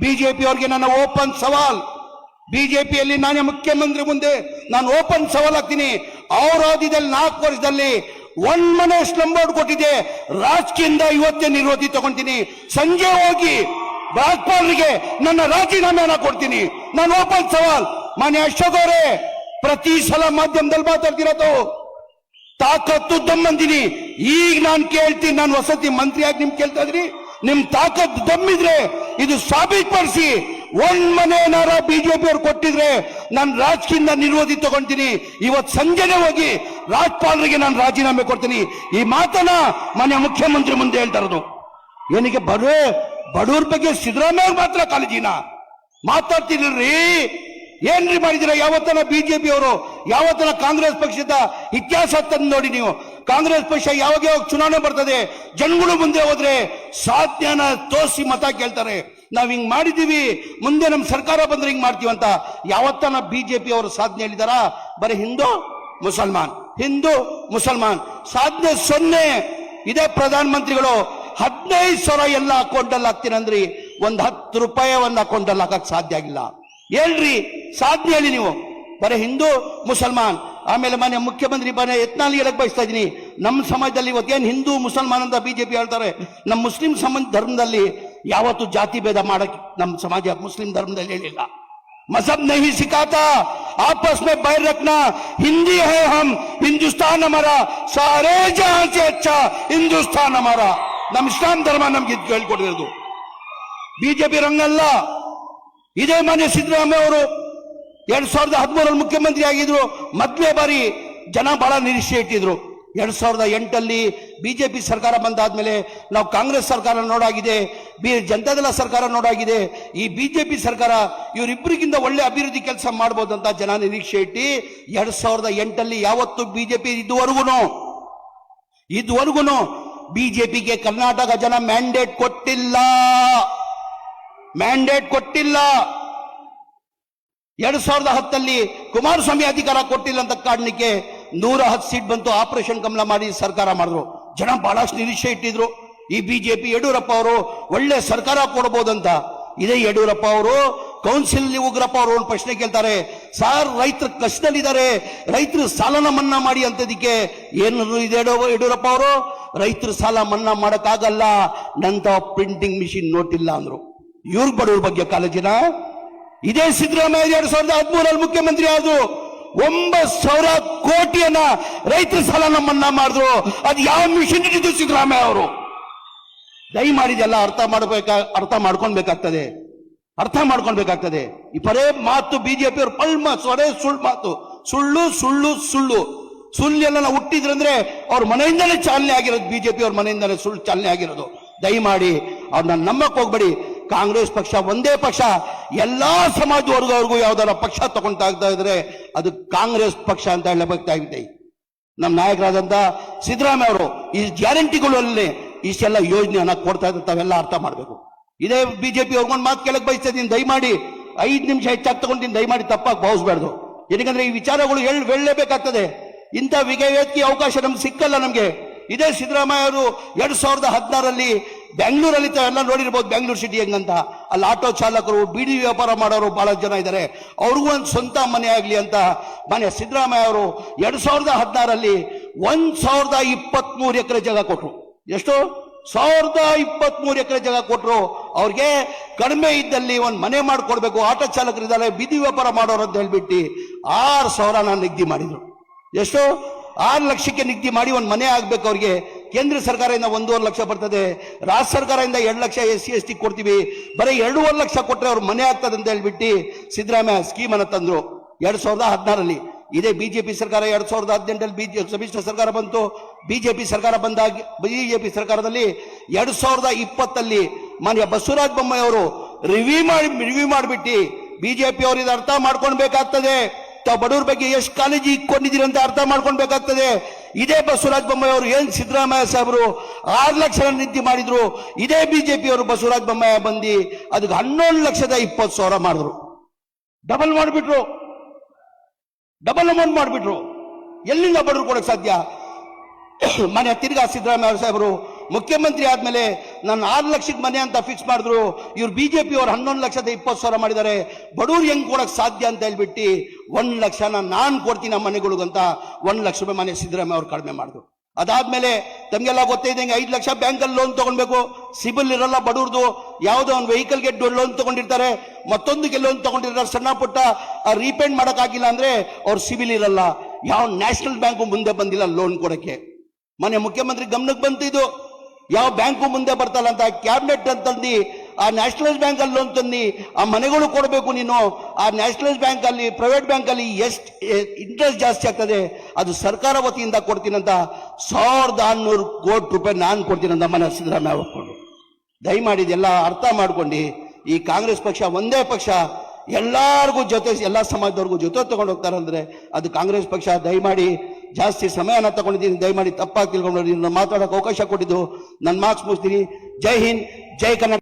ಬಿಜೆಪಿಯವರಿಗೆ ನನ್ನ ಓಪನ್ ಸವಾಲ್. ಬಿಜೆಪಿಯಲ್ಲಿ ನಾನೇ ಮುಖ್ಯಮಂತ್ರಿ ಮುಂದೆ ನಾನು ಓಪನ್ ಸವಾಲ್ ಆಗ್ತೀನಿ. ಅವ್ರ ಅವಧಿಯಲ್ಲಿ 4 ವರ್ಷದಲ್ಲಿ ಒಂದ್ ಮನೆ ಸ್ಲಮ್ ಬೋರ್ಡ್ ಕೊಟ್ಟಿದೆ. ರಾಜಕೀಯದಿಂದ ಇವತ್ತೇ ನಿರ್ವಹಣೆ ತಗೊಂತೀನಿ. ಸಂಜೆ ಹೋಗಿ ರಾಜ್ಪಾಲರಿಗೆ ನನ್ನ ರಾಜೀನಾಮೆಯನ್ನ ಕೊಡ್ತೀನಿ. ನಾನು ಓಪನ್ ಸವಾಲ್. ಮಾನ್ಯ ಅಶೋಕ್ ಅವರೇ, ಪ್ರತಿ ಸಲ ಮಾಧ್ಯಮದಲ್ಲಿ ಮಾತಾಡ್ತಿರೋದು ತಾಕತ್ತು ದಮ್ಮಂದಿನಿ. ಈಗ ನಾನು ಕೇಳ್ತೀನಿ, ನಾನು ವಸತಿ ಮಂತ್ರಿಯಾಗಿ ನಿಮ್ ಕೇಳ್ತಾ ಇದ್ರಿ, ನಿಮ್ ತಾಕತ್ತು ದಮ್ಮಿದ್ರೆ ಇದು ಸಾಬೀತುಪಡಿಸಿ. ಒಂದ್ ಮನೆ ಏನಾರ ಬಿಜೆಪಿ ಅವ್ರು ಕೊಟ್ಟಿದ್ರೆ ನಾನು ರಾಜಕೀಯದಿಂದ ನಿರ್ವಹಣೆ ತಗೊಂತೀನಿ. ಇವತ್ತು ಸಂಜೆನೆ ಹೋಗಿ ರಾಜ್ಪಾಲರಿಗೆ ನಾನು ರಾಜೀನಾಮೆ ಕೊಡ್ತೀನಿ. ಈ ಮಾತನ್ನ ಮಾನ್ಯ ಮುಖ್ಯಮಂತ್ರಿ ಮುಂದೆ ಹೇಳ್ತಾ ಇರೋದು. ಏನಕ್ಕೆ ಬಡವ್ರ ಬಗ್ಗೆ ಸಿದ್ದರಾಮಯ್ಯ ಮಾತ್ರ ಕಾಳಜಿನ ಮಾತಾಡ್ತಿರ್ರಿ? ಏನ್ರಿ ಮಾಡಿದಿರ? ಯಾವತ್ತನ ಬಿಜೆಪಿ ಅವರು ಯಾವತ್ತನ ಕಾಂಗ್ರೆಸ್ ಪಕ್ಷದ ಇತಿಹಾಸ ತಂದು ನೋಡಿ ನೀವು. ಕಾಂಗ್ರೆಸ್ ಪಕ್ಷ ಯಾವಾಗ ಚುನಾವಣೆ ಬರ್ತದೆ, ಜನಗಳು ಮುಂದೆ ಹೋದ್ರೆ ಸಾಧ್ಯನ ತೋರಿಸಿ ಮತ ಕೇಳ್ತಾರೆ. ನಾವ್ ಹಿಂಗ್ ಮಾಡಿದೀವಿ, ಮುಂದೆ ನಮ್ ಸರ್ಕಾರ ಬಂದ್ರೆ ಹಿಂಗ್ ಮಾಡ್ತೀವಂತ ಯಾವತ್ತನ ಬಿಜೆಪಿ ಅವರು ಸಾಧನೆ ಹೇಳಿದಾರ? ಬರೀ ಹಿಂದೂ ಮುಸಲ್ಮಾನ್ ಸಾಧನೆ 0. ಇದೇ ಪ್ರಧಾನ ಮಂತ್ರಿಗಳು 15,000 ಎಲ್ಲ ಅಕೌಂಟಲ್ಲಿ ಹಾಕ್ತೀನಂದ್ರಿ, ಒಂದ್ 10 ರೂಪಾಯಿ ಒಂದು ಅಕೌಂಟಲ್ಲಿ ಹಾಕಕ್ ಸಾಧ್ಯ ಆಗಿಲ್ಲ. ಹೇಳ್ರಿ, ಸಾಧನೆ ಹೇಳಿ ನೀವು. ಬರೀ ಹಿಂದೂ ಮುಸಲ್ಮಾನ್. ಆಮೇಲೆ ಮಾನ್ಯ ಮುಖ್ಯಮಂತ್ರಿ ಯತ್ನಾಳ್ ಹೇಳಕ್ ಬಯಸ್ತಾ ಇದೀನಿ, ನಮ್ಮ ಸಮಾಜದಲ್ಲಿ ಇವತ್ತೇನು ಹಿಂದೂ ಮುಸಲ್ಮಾನ್ ಅಂತ ಬಿಜೆಪಿ ಹೇಳ್ತಾರೆ, ನಮ್ಮ ಮುಸ್ಲಿಂ ಧರ್ಮದಲ್ಲಿ ಯಾವತ್ತು ಜಾತಿ ಭೇದ ಮಾಡಕ್ ನಮ್ಮ ಸಮಾಜ ಮುಸ್ಲಿಂ ಧರ್ಮದಲ್ಲಿ ಹೇಳಿಲ್ಲ. मजहब नहीं सिखाता, आपस में बैर रखना. हिंदी है हम, हिंदुस्तान हमारा, सारे जहां से अच्छा हिंदुस्तान हमारा. ನಮ್ಮ ಇಸ್ಲಾಂ ಧರ್ಮ ನಮ್ಗೆ ಹೇಳ್ಕೊಟ್ಟಿರೋದು. ಬಿಜೆಪಿ ರಂಗಲ್ಲ. ಇದೇ ಮಾನ್ಯ ಸಿದ್ದರಾಮಯ್ಯ ಅವರು 2013 ಮುಖ್ಯಮಂತ್ರಿ ಆಗಿದ್ರು. ಮೊದಲೇ ಬಾರಿ ಜನ ಬಹಳ ನಿರೀಕ್ಷೆ ಇಟ್ಟಿದ್ರು. 2008 ಬಿಜೆಪಿ ಸರ್ಕಾರ ಬಂದಾದ್ಮೇಲೆ ನಾವು ಕಾಂಗ್ರೆಸ್ ಸರ್ಕಾರ ನೋಡಾಗಿದೆ, ಜನತಾದಳ ಸರ್ಕಾರ ನೋಡಾಗಿದೆ. ಈ ಬಿಜೆಪಿ ಸರ್ಕಾರ ಇವರಿಬ್ಬರಿಗಿಂತ ಒಳ್ಳೆ ಅಭಿವೃದ್ಧಿ ಕೆಲಸ ಮಾಡಬಹುದಂತ ಜನ ನಿರೀಕ್ಷೆ ಇಟ್ಟು 2008 ಯಾವತ್ತು ಬಿಜೆಪಿ ಇದುವರೆಗೂ ಬಿಜೆಪಿಗೆ ಕರ್ನಾಟಕ ಜನ ಮ್ಯಾಂಡೇಟ್ ಕೊಟ್ಟಿಲ್ಲ. 2010 ಕುಮಾರಸ್ವಾಮಿ ಅಧಿಕಾರ ಕೊಟ್ಟಿಲ್ಲ ಅಂತ ಕಾರಣಕ್ಕೆ 110 ಸೀಟ್ ಬಂತು. ಆಪರೇಷನ್ ಕಮಲ ಮಾಡಿ ಸರ್ಕಾರ ಮಾಡಿದ್ರು. ಜನ ಬಹಳಷ್ಟು ನಿರೀಕ್ಷೆ ಇಟ್ಟಿದ್ರು. ಈ ಬಿಜೆಪಿ ಯಡಿಯೂರಪ್ಪ ಅವರು ಒಳ್ಳೆ ಸರ್ಕಾರ ಕೊಡಬಹುದಂತ. ಇದೇ ಯಡಿಯೂರಪ್ಪ ಅವರು ಕೌನ್ಸಿಲ್ ಉಗ್ರಪ್ಪ ಅವರು ಒಂದು ಪ್ರಶ್ನೆ ಕೇಳ್ತಾರೆ, ಸಾರ್ ರೈತರು ಕಷ್ಟದಲ್ಲಿದ್ದಾರೆ, ರೈತರು ಸಾಲನ ಮನ್ನಾ ಮಾಡಿ ಅಂತದಕ್ಕೆ ಏನು ಇದೆ ಯಡಿಯೂರಪ್ಪ ಅವರು? ರೈತರು ಸಾಲ ಮನ್ನಾ ಮಾಡಕ್ಕಾಗಲ್ಲ, ನಂತ ಪ್ರಿಂಟಿಂಗ್ ಮಿಷಿನ್ ನೋಟಿಲ್ಲ ಅಂದ್ರು. ಇವ್ರ ಬಡವ್ರ ಬಗ್ಗೆ ಕಾಳಜಿನ? ಇದೇ ಸಿದ್ದರಾಮಯ್ಯ 2013 ಮುಖ್ಯಮಂತ್ರಿ ಆದ್ರು, 9,000 ಕೋಟಿಯನ್ನ ರೈತರ ಸಾಲನ ಮನ್ನಾ ಮಾಡಿದ್ರು. ಅದು ಯಾವ ಮಿಷನ್ ಇಟ್ಟಿದ್ದು ಸಿದ್ದರಾಮಯ್ಯ ಅವರು? ದಯಮಾಡಿದೆಲ್ಲ ಅರ್ಥ ಮಾಡ್ಕೊಳ್ಬೇಕಾಗ್ತದೆ. ಈ ಪರೇ ಮಾತು ಬಿಜೆಪಿ ಅವ್ರು ಸೊರೆ ಸುಳ್ಳು ಮಾತು, ಸುಳ್ಳೆಲ್ಲ ನಾವು ಹುಟ್ಟಿದ್ರಂದ್ರೆ ಅವ್ರ ಮನೆಯಿಂದಲೇ ಚಾಲನೆ ಆಗಿರೋದು. ಬಿಜೆಪಿ ಅವ್ರ ಮನೆಯಿಂದಲೇ ಸುಳ್ಳು ಚಾಲನೆ ಆಗಿರೋದು. ದಯಮಾಡಿ ಅವ್ರನ್ನ ನಂಬಕ್ ಹೋಗ್ಬೇಡಿ. ಕಾಂಗ್ರೆಸ್ ಪಕ್ಷ ಒಂದೇ ಪಕ್ಷ. ಎಲ್ಲಾ ಸಮಾಜ ವರ್ಗವರೆಗೂ ಯಾವ್ದಾರ ಪಕ್ಷ ತಗೊಂತಾ ಇದ್ರೆ ಅದು ಕಾಂಗ್ರೆಸ್ ಪಕ್ಷ ಅಂತ ಹೇಳಬೇಕಾಗಿದೆ. ನಮ್ಮ ನಾಯಕರಾದಂತ ಸಿದ್ದರಾಮಯ್ಯ ಅವರು ಈ ಗ್ಯಾರಂಟಿಗಳಲ್ಲಿ ಇಷ್ಟೆಲ್ಲ ಯೋಜನೆಯನ್ನ ಕೊಡ್ತಾ ಇದ್ರೆ ತಾವೆಲ್ಲ ಅರ್ಥ ಮಾಡ್ಬೇಕು. ಇದೇ ಬಿಜೆಪಿ ಅವ್ರಿಗೊಂದು ಮಾತು ಕೇಳಕ್ ಬಯಸ್ತಾ ಇದ್ದೀನಿ, ದಯಮಾಡಿ 5 ನಿಮಿಷ ಹೆಚ್ಚಾಗಿ ತಗೊಂಡಿನಿ, ದಯಮಾಡಿ ತಪ್ಪಾಗಿ ಭಾವಿಸ್ಬಾರ್ದು. ಯಾಕಂದ್ರೆ ಈ ವಿಚಾರಗಳು ಹೇಳಬೇಕಾಗ್ತದೆ. ಇಂಥ ವೇದಿಕೆ ಅವಕಾಶ ನಮ್ಗೆ ಸಿಕ್ಕಲ್ಲ ನಮ್ಗೆ. ಇದೇ ಸಿದ್ದರಾಮಯ್ಯ ಅವರು 2016 ಬೆಂಗಳೂರಲ್ಲಿ ತಾವೆಲ್ಲ ನೋಡಿರ್ಬೋದು, ಬೆಂಗಳೂರು ಸಿಟಿ ಹೆಂಗಂತ. ಅಲ್ಲಿ ಆಟೋ ಚಾಲಕರು, ಬೀಡಿ ವ್ಯಾಪಾರ ಮಾಡೋರು ಬಹಳ ಜನ ಇದ್ದಾರೆ. ಅವ್ರಿಗೂ ಒಂದು ಸ್ವಂತ ಮನೆ ಆಗ್ಲಿ ಅಂತ ಮಾನ್ಯ ಸಿದ್ದರಾಮಯ್ಯ ಅವರು 2016 1023 ಎಕರೆ ಜಾಗ ಕೊಟ್ರು. ಎಷ್ಟು? 1023 ಎಕರೆ ಜಾಗ ಕೊಟ್ರು. ಅವ್ರಿಗೆ ಕಡಿಮೆ ಇದ್ದಲ್ಲಿ ಒಂದು ಮನೆ ಮಾಡಿಕೊಡ್ಬೇಕು, ಆಟೋ ಚಾಲಕರಿದ್ದಾರೆ, ಬೀದಿ ವ್ಯಾಪಾರ ಮಾಡೋರು ಅಂತ ಹೇಳ್ಬಿಟ್ಟು 6,000 ನಿಗದಿ ಮಾಡಿದ್ರು. ಎಷ್ಟು? 6 ಲಕ್ಷಕ್ಕೆ ನಿಗದಿ ಮಾಡಿ ಒಂದು ಮನೆ ಆಗ್ಬೇಕು ಅವ್ರಿಗೆ. ಕೇಂದ್ರ ಸರ್ಕಾರದಿಂದ 1.5 ಲಕ್ಷ ಬರ್ತದೆ, ರಾಜ್ಯ ಸರ್ಕಾರದಿಂದ 2 ಲಕ್ಷ SC ST ಕೊಡ್ತೀವಿ, ಬರೀ 2.5 ಲಕ್ಷ ಕೊಟ್ರೆ ಅವ್ರ ಮನೆ ಆಗ್ತದೆ ಅಂತ ಹೇಳ್ಬಿಟ್ಟು ಸಿದ್ದರಾಮಯ್ಯ ಸ್ಕೀಮ್ ಅನ್ನ ತಂದ್ರು 2016. ಇದೇ ಬಿಜೆಪಿ ಸರ್ಕಾರ 2018 ಸಮ್ಮಿಶ್ರ ಸರ್ಕಾರ ಬಂತು. ಬಿಜೆಪಿ ಸರ್ಕಾರದಲ್ಲಿ 2020 ಮಾನ್ಯ ಬಸವರಾಜ ಬೊಮ್ಮಾಯಿ ಅವರು ರಿವ್ಯೂ ಮಾಡಿಬಿಟ್ಟು ಬಿಜೆಪಿ ಅವರು ಇದು ಅರ್ಥ ಮಾಡ್ಕೊಳ್ಬೇಕಾಗ್ತದೆ, ತಾವು ಬಡವ್ರ ಬಗ್ಗೆ ಎಷ್ಟು ಕಾಳಜಿ ಇಟ್ಕೊಂಡಿದ್ದೀರಿ ಅಂತ ಅರ್ಥ ಮಾಡ್ಕೊಳ್ಬೇಕಾಗ್ತದೆ. ಇದೇ ಬಸವರಾಜ ಬೊಮ್ಮಾಯಿ ಅವರು ಏನ್ ಸಿದ್ದರಾಮಯ್ಯ ಸಾಹೇಬರು 6 ಲಕ್ಷ ನಿಗದಿ ಮಾಡಿದ್ರು, ಇದೇ ಬಿಜೆಪಿ ಅವರು ಬಸವರಾಜ ಬೊಮ್ಮಾಯಿ ಬಂದು ಅದಕ್ಕೆ 11,20,000 ಮಾಡಿದ್ರು. ಡಬಲ್ ಅಮೌಂಟ್ ಮಾಡಿಬಿಟ್ರು. ಎಲ್ಲಿಂದ ಬಡವ್ರು ಕೊಡಕ್ ಸಾಧ್ಯ? ಮನೆ ತಿರ್ಗಾ ಸಿದ್ದರಾಮಯ್ಯ ಸಾಹೇಬರು ಮುಖ್ಯಮಂತ್ರಿ ಆದ್ಮೇಲೆ ನಾನು 6 ಲಕ್ಷಕ್ಕೆ ಮನೆ ಅಂತ ಫಿಕ್ಸ್ ಮಾಡಿದ್ರು, ಇವ್ರು ಬಿಜೆಪಿ ಅವ್ರು 11,20,000 ಮಾಡಿದ್ದಾರೆ, ಬಡವ್ರು ಹೆಂಗ್ ಕೊಡಕ್ ಸಾಧ್ಯ ಅಂತ ಹೇಳ್ಬಿಟ್ಟು 1 ಲಕ್ಷನ ನಾನು ಕೊಡ್ತೀನಿ ಆ ಮನೆಗಳಿಗಂತ 1 ಲಕ್ಷ ರೂಪಾಯಿ ಮನೆ ಸಿದ್ದರಾಮಯ್ಯ ಅವ್ರು ಕಡಿಮೆ ಮಾಡಿದ್ರು. ಅದಾದ್ಮೇಲೆ ತಮ್ಗೆಲ್ಲ ಗೊತ್ತಿದ್ದಂಗೆ 5 ಲಕ್ಷ ಬ್ಯಾಂಕಲ್ಲಿ ಲೋನ್ ತಗೊಳ್ಬೇಕು, ಸಿಬಿಲ್ ಇರಲ್ಲ ಬಡವ್ರದು, ಯಾವುದೋ ಒಂದು ವೆಹಿಕಲ್ಗೆ ಲೋನ್ ತಗೊಂಡಿರ್ತಾರೆ, ಮತ್ತೊಂದಕ್ಕೆ ಲೋನ್ ತಗೊಂಡಿರ್ತಾರೆ, ಸಣ್ಣ ಪುಟ್ಟ ರೀಪೇಂಟ್ ಮಾಡಕ್ಕಾಗಿಲ್ಲ ಅಂದ್ರೆ ಅವ್ರ ಸಿಬಿಲ್ ಇರಲ್ಲ. ಯಾವ ನ್ಯಾಷನಲ್ ಬ್ಯಾಂಕು ಮುಂದೆ ಬಂದಿಲ್ಲ ಲೋನ್ ಕೊಡಕ್ಕೆ. ಮನೆ ಮುಖ್ಯಮಂತ್ರಿ ಗಮನಕ್ಕೆ ಬಂತಿದ್ದು, ಯಾವ ಬ್ಯಾಂಕು ಮುಂದೆ ಬರ್ತಲ್ಲ ಅಂತ ಕ್ಯಾಬಿನೆಟ್ ಅಂತಂದು ಆ ನ್ಯಾಷನಲೈಸ್ ಬ್ಯಾಂಕ್ ಅಲ್ಲಿ ಲೋನ್ ತಂದು ಆ ಮನೆಗಳು ಕೊಡಬೇಕು. ನೀನು ಆ ನ್ಯಾಷನಲೈಸ್ ಬ್ಯಾಂಕ್ ಅಲ್ಲಿ, ಪ್ರೈವೇಟ್ ಬ್ಯಾಂಕ್ ಅಲ್ಲಿ ಎಷ್ಟು ಇಂಟ್ರೆಸ್ಟ್ ಜಾಸ್ತಿ ಆಗ್ತದೆ ಅದು ಸರ್ಕಾರ ವತಿಯಿಂದ ಕೊಡ್ತೀನಂತ 1,600 ಕೋಟಿ ರೂಪಾಯಿ ನಾನು ಕೊಡ್ತೀನಂತ ಮನೆ ಸಿದ್ದರಾಮಯ್ಯ ಒಪ್ಕೊಂಡು. ದಯಮಾಡಿ ಇದೆಲ್ಲ ಅರ್ಥ ಮಾಡ್ಕೊಂಡು ಈ ಕಾಂಗ್ರೆಸ್ ಪಕ್ಷ ಒಂದೇ ಪಕ್ಷ, ಎಲ್ಲಾರ್ಗೂ ಜೊತೆ, ಎಲ್ಲ ಸಮಾಜದವ್ರಿಗೂ ಜೊತೆ ತಗೊಂಡು ಹೋಗ್ತಾರೆ ಅಂದ್ರೆ ಅದು ಕಾಂಗ್ರೆಸ್ ಪಕ್ಷ. ದಯಮಾಡಿ ಜಾಸ್ತಿ ಸಮಯನ ತಗೊಂಡಿದ್ದೀನಿ, ದಯಮಾಡಿ ತಪ್ಪಾಗಿ ತಿಳ್ಕೊಂಡು ಮಾತಾಡೋಕೆ ಅವಕಾಶ ಕೊಟ್ಟಿದ್ದು ನನ್ನ ಮಾರ್ಕ್ಸ್ ಮುಗಿಸ್ತೀನಿ. ಜೈ ಹಿಂದ್, ಜೈ ಕರ್ನಾಟಕ.